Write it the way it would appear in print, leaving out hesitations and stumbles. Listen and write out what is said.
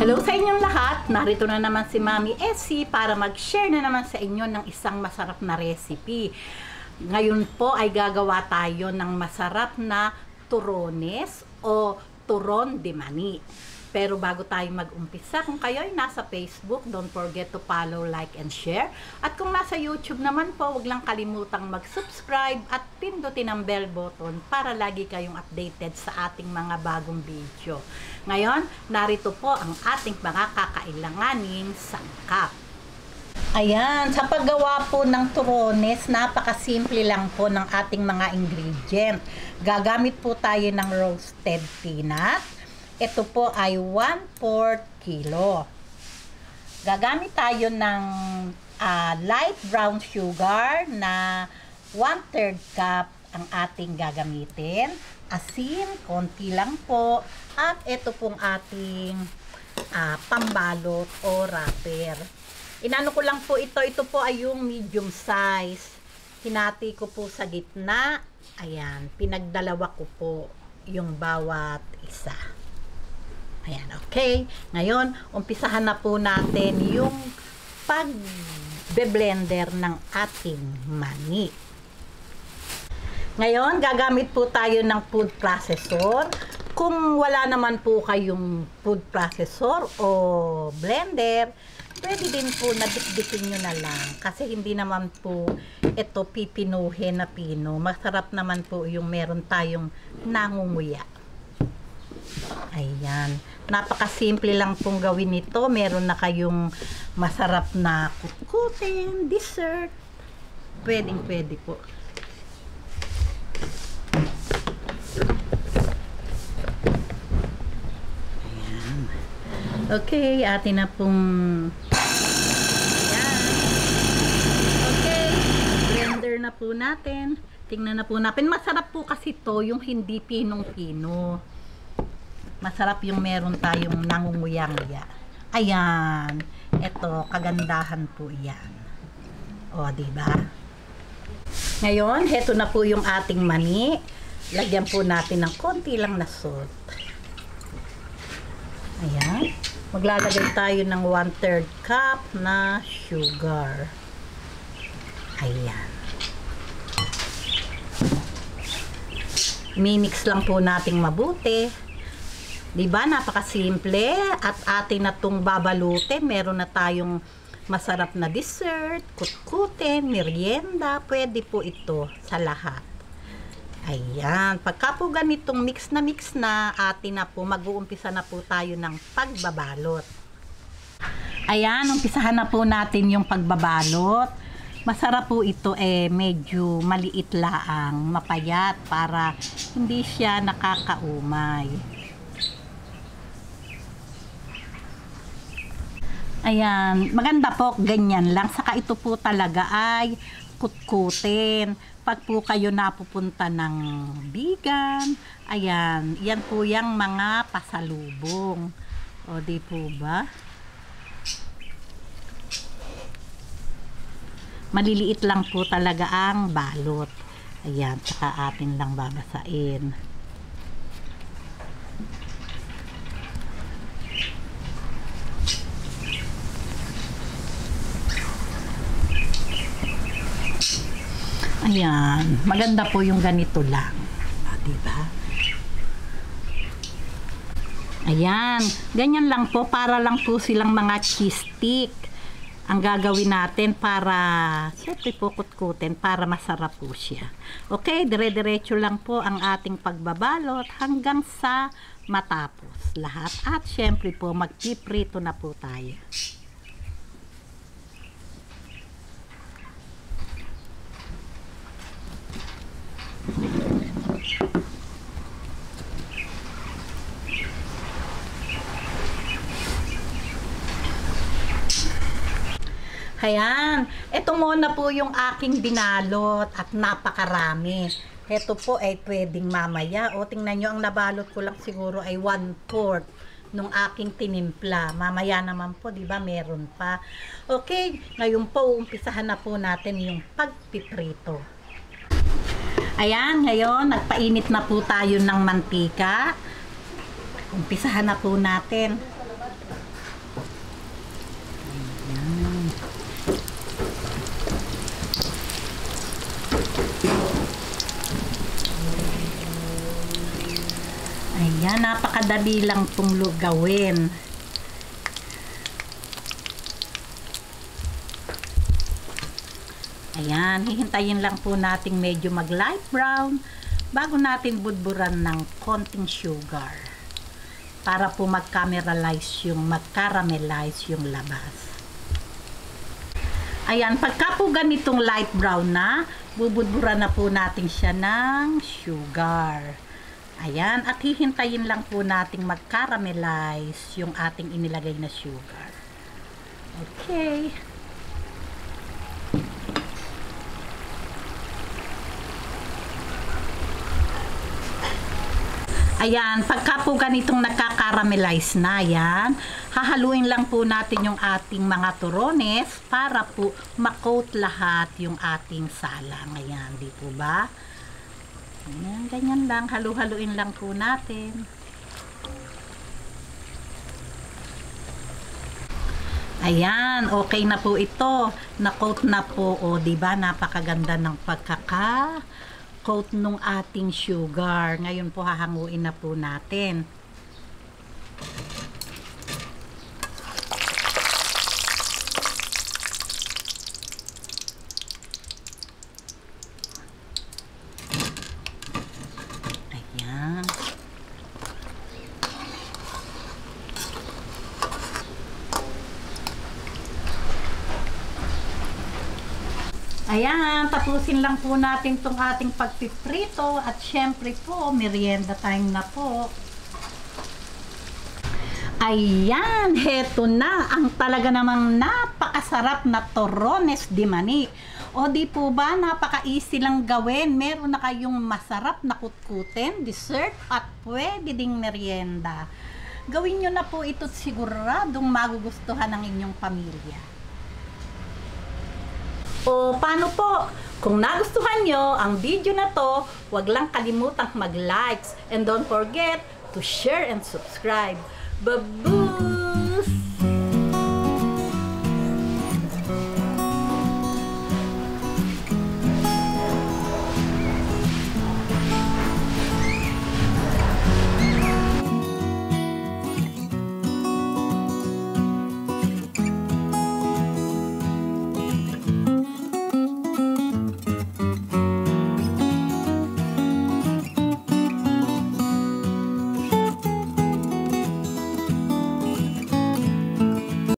Hello sa inyong lahat! Narito na naman si Mami Essie para mag-share na naman sa inyo ng isang masarap na recipe. Ngayon po ay gagawa tayo ng masarap na turones o turon de mani. Pero bago tayo mag-umpisa, kung kayo ay nasa Facebook, don't forget to follow, like, and share. At kung nasa YouTube naman po, huwag lang kalimutang mag-subscribe at pindutin ang bell button para lagi kayong updated sa ating mga bagong video. Ngayon, narito po ang ating mga kakailanganing sangkap. Ayan, sa paggawa po ng turones, napakasimple lang po ng ating mga ingredient. Gagamit po tayo ng roasted peanut. Ito po ay 1/4 kilo. Gagamit tayo ng light brown sugar na 1/3 cup ang ating gagamitin. Asin, konti lang po. At ito pong ating pambalot o wrapper. Inano ko lang po ito. Ito po ay yung medium size. Hinati ko po sa gitna. Ayan, pinagdalawa ko po yung bawat isa. Ayan, okay. Ngayon, umpisahan na po natin yung pag-blender ng ating mani. Ngayon, gagamit po tayo ng food processor. Kung wala naman po kayong food processor o blender, pwede din po na dikdikin nyo na lang. Kasi hindi naman po ito pipinuhin na pino. Masarap naman po yung meron tayong nangunguya. Ayan. Napakasimple lang pong gawin ito. Meron na kayong masarap na kutkutin, dessert. Pwede po. Ayan. Okay, atin na pong ayan. Okay, blender na po natin. Tingnan na po natin. Masarap po kasi to yung hindi pinong-pino. Masarap yung meron tayong nangunguya-nguya. Ayan. Ito, kagandahan po yan. O, diba? Ngayon, heto na po yung ating mani. Lagyan po natin ng konti lang na salt. Ayan. Maglalagay tayo ng 1/3 cup na sugar. Ayan. Mimix lang po nating mabuti. Diba, napakasimple at atin na itong babalutin. Meron na tayong masarap na dessert, kutkutin, merienda. Pwede po ito sa lahat. Ayan. Pagka po ganitong mix na, atin na po, mag-uumpisa na po tayo ng pagbabalot. Ayan, umpisahan na po natin yung pagbabalot. Masarap po ito medyo maliit laang, mapayat para hindi siya nakakaumay. Ayan, maganda po, ganyan lang. Saka ito po talaga ay kutkutin. Pag po kayo napupunta ng bigan, ayan, yan po yung mga pasalubong. O, di po ba? Maliliit lang po talaga ang balot. Ayan, saka atin lang babasain. Ayan, maganda po yung ganito lang. Diba? Ayan, ganyan lang po, para lang po silang mga cheese stick. Ang gagawin natin para, syempre po kutkutin, para masarap po siya. Okay, dire-diretso lang po ang ating pagbabalot hanggang sa matapos lahat. At syempre po, magpiprito na po tayo. Ayan, ito muna po yung aking binalot at napakarami. Ito po ay pwedeng mamaya. O, tingnan nyo, ang nabalot ko lang siguro ay 1/4 nung aking tinimpla. Mamaya naman po, di ba, meron pa. Okay, ngayon po, umpisahan na po natin yung pagpiprito. Ayan, ngayon, nagpainit na po tayo ng mantika. Umpisahan na po natin. Ayan, napakadali lang pong gawin. Ayan, hihintayin lang po natin medyo mag light brown bago natin budburan ng konting sugar para po mag-caramelize yung labas. Ayan, pagka po ganitong light brown na, bubudburan na po natin siya ng sugar. Ayan, at hihintayin lang po nating mag-caramelize yung ating inilagay na sugar. Okay. Ayan, pagka po ganitong nagka-caramelize na, yan, hahaluin lang po natin yung ating mga turones para po ma-coat lahat yung ating salang. Ayan, di po ba? Ayan, ganyan lang. Halu-haluin lang po natin. Ayan, okay na po ito. Na-coat na po. O, diba? Napakaganda ng pagkaka-coat nung ating sugar. Ngayon po, hahanguin na po natin. Ayan. Ayan, tapusin lang po natin itong ating pagpiprito at syempre po, merienda time na po. Ayan, heto na ang talaga namang napakasarap na turones de mani. O di po ba, napaka-easy lang gawin. Meron na kayong masarap na kutkutin, dessert at pwede ding merienda. Gawin nyo na po ito at siguradong magugustuhan ng inyong pamilya. O paano po? Kung nagustuhan nyo ang video na to, huwag lang kalimutang mag-likes and don't forget to share and subscribe. Babu!